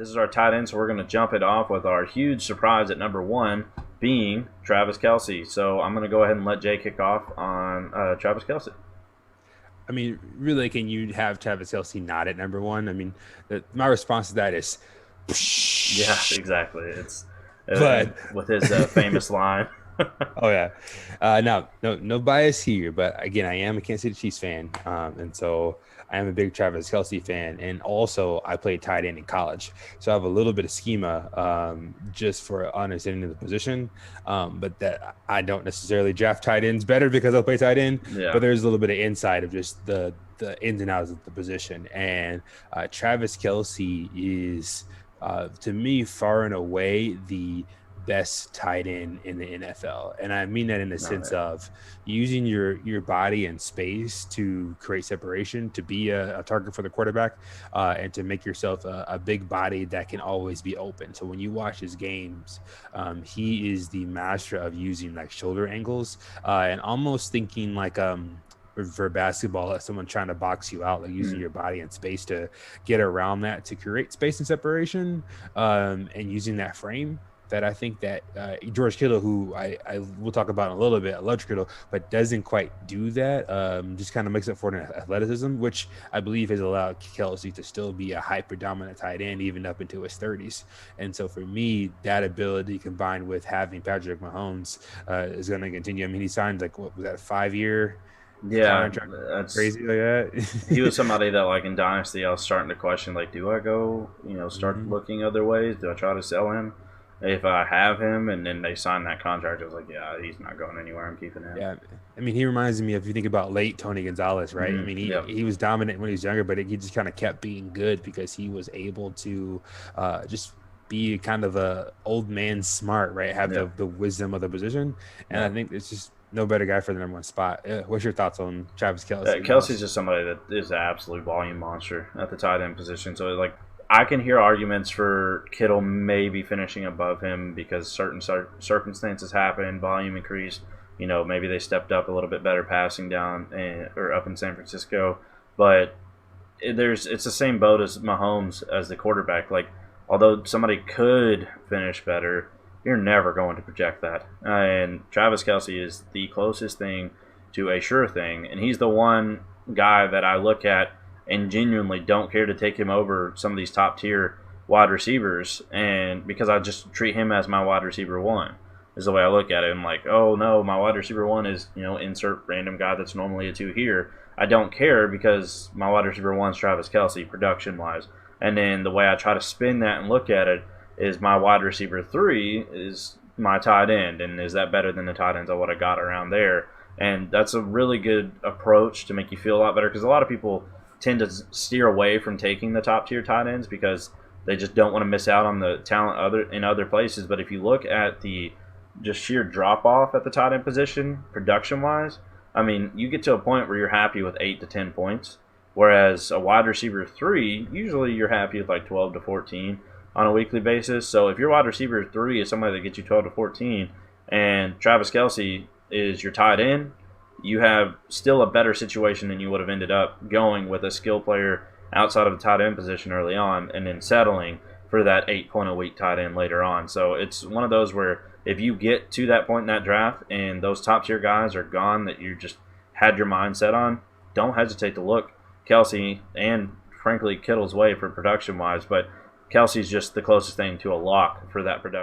This is our tight end, so we're going to jump it off with our huge surprise at number 1 being Travis Kelce. So I'm going to go ahead and let Jay kick off on Travis Kelce. I mean, really, can you have Travis Kelce not at number 1? I mean, my response to that is, yeah, exactly. It's but with his famous line. oh yeah, no bias here, but again, I am a Kansas City Chiefs fan, and so I am a big Travis Kelce fan, and also I played tight end in college, so I have a little bit of schema just for understanding of the position, but that I don't necessarily draft tight ends better because I play tight end, Yeah. but there's a little bit of insight of just the ins and outs of the position, and Travis Kelce is to me far and away the best tight end in the NFL. And I mean that in the sense of using your body and space to create separation, to be a target for the quarterback, and to make yourself a big body that can always be open. So when you watch his games, he is the master of using like shoulder angles and almost thinking like for basketball, like someone trying to box you out, like using your body and space to get around that to create space and separation, and using that frame. That I think that George Kittle, who I will talk about in a little bit, I love Kittle, but doesn't quite do that. Just kind of makes up for an athleticism, which I believe has allowed Kelce to still be a high predominant tight end even up into his 30s. And so for me, that ability combined with having Patrick Mahomes is going to continue. I mean, he signed like what was that, 5-year? Yeah, that's crazy like that. He was somebody that, like in Dynasty, I was starting to question, like, do I go, start looking other ways? Do I try to sell him if I have him? And then they signed that contract. I was like, yeah, he's not going anywhere. I'm keeping him. Yeah, I mean, he reminds me of, if you think about late Tony Gonzalez, right? I mean, he was dominant when he was younger, but he just kind of kept being good because he was able to just be kind of a old man smart, right? Have the wisdom of the position. And I think it's just no better guy for the number 1 spot. What's your thoughts on Travis Kelce? Kelce's just somebody that is an absolute volume monster at the tight end position. So, like, I can hear arguments for Kittle maybe finishing above him because certain circumstances happened, volume increased. Maybe they stepped up a little bit better passing down or up in San Francisco. But it's the same boat as Mahomes as the quarterback. Like, although somebody could finish better, you're never going to project that. And Travis Kelce is the closest thing to a sure thing. And he's the one guy that I look at and genuinely don't care to take him over some of these top tier wide receivers, and because I just treat him as my wide receiver 1 is the way I look at it. I'm like, oh no, my wide receiver 1 is insert random guy that's normally a 2 here. I don't care because my wide receiver 1 is Travis Kelce production wise, and then the way I try to spin that and look at it is my wide receiver 3 is my tight end, and is that better than the tight ends I would have got around there? And that's a really good approach to make you feel a lot better, because a lot of people tend to steer away from taking the top tier tight ends because they just don't want to miss out on the talent in other places. But if you look at the just sheer drop off at the tight end position, production wise, I mean, you get to a point where you're happy with 8 to 10 points, whereas a wide receiver 3, usually you're happy with like 12 to 14 on a weekly basis. So if your wide receiver 3 is somebody that gets you 12 to 14, and Travis Kelce is your tight end, you have still a better situation than you would have ended up going with a skill player outside of the tight end position early on and then settling for that 8-point-a-week tight end later on. So it's one of those where if you get to that point in that draft and those top-tier guys are gone that you just had your mind set on, don't hesitate to look Kelce and, frankly, Kittle's way for production-wise. But Kelce's just the closest thing to a lock for that production.